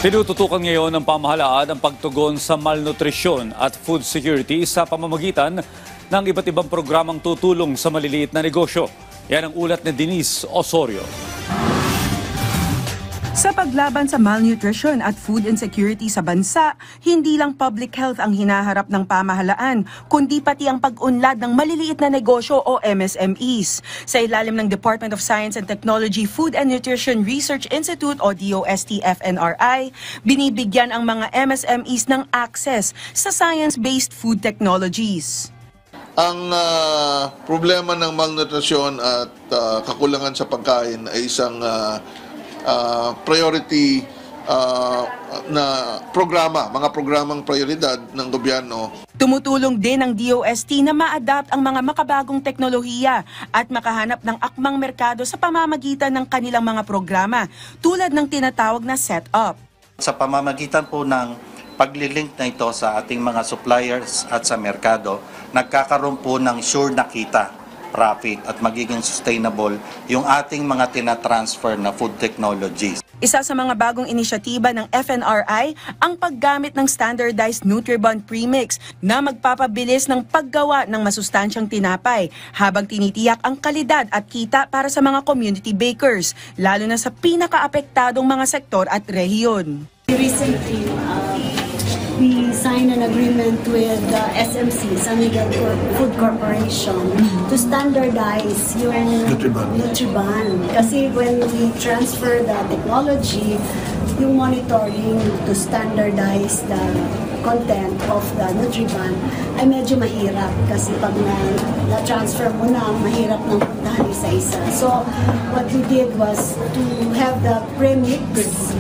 Tinututukan ngayon ng pamahalaan ang pagtugon sa malnutrisyon at food security sa pamamagitan ng iba't ibang programang tutulong sa maliliit na negosyo. Yan ang ulat ni Denise Osorio. Sa paglaban sa malnutrition at food insecurity sa bansa, hindi lang public health ang hinaharap ng pamahalaan, kundi pati ang pag-unlad ng maliliit na negosyo o MSMEs. Sa ilalim ng Department of Science and Technology Food and Nutrition Research Institute o DOST-FNRI, binibigyan ang mga MSMEs ng access sa science-based food technologies. Ang problema ng malnutrition at kakulangan sa pagkain ay isang priority na programa, mga programang prioridad ng gobyerno. Tumutulong din ang DOST na ma-adapt ang mga makabagong teknolohiya at makahanap ng akmang merkado sa pamamagitan ng kanilang mga programa tulad ng tinatawag na setup. Sa pamamagitan po ng paglilink na ito sa ating mga suppliers at sa merkado, nagkakaroon po ng sure na kita, profit at magiging sustainable yung ating mga tinatransfer na food technologies. Isa sa mga bagong inisyatiba ng FNRI ang paggamit ng standardized Nutribond premix na magpapabilis ng paggawa ng masustansyang tinapay habang tinitiyak ang kalidad at kita para sa mga community bakers, lalo na sa pinakaapektadong mga sektor at rehiyon. Recently, we signed an agreement with SMC, San Miguel Food Corporation, to standardize yung Nutribond. Kasi when we transfer the technology, yung monitoring to standardize the content of the Nutribond ay medyo mahirap kasi pag na-transfer mo na, mahirap nang puntahan isa-isa. So, what we did was to have the premix,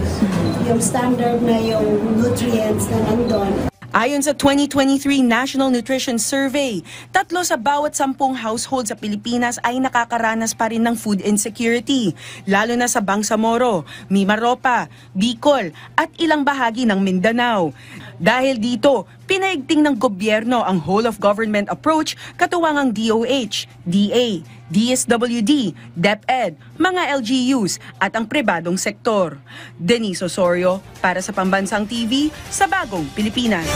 yung standard na yung nutrients na nandun. Ayon sa 2023 National Nutrition Survey, 3 sa bawat 10 household sa Pilipinas ay nakakaranas pa rin ng food insecurity, lalo na sa Bangsamoro, Mimaropa, Bicol at ilang bahagi ng Mindanao. Dahil dito, pinaigting ng gobyerno ang whole-of-government approach katuwang ang DOH, DA, DSWD, DepEd, mga LGUs at ang pribadong sektor. Denise Osorio para sa Pambansang TV sa Bagong Pilipinas.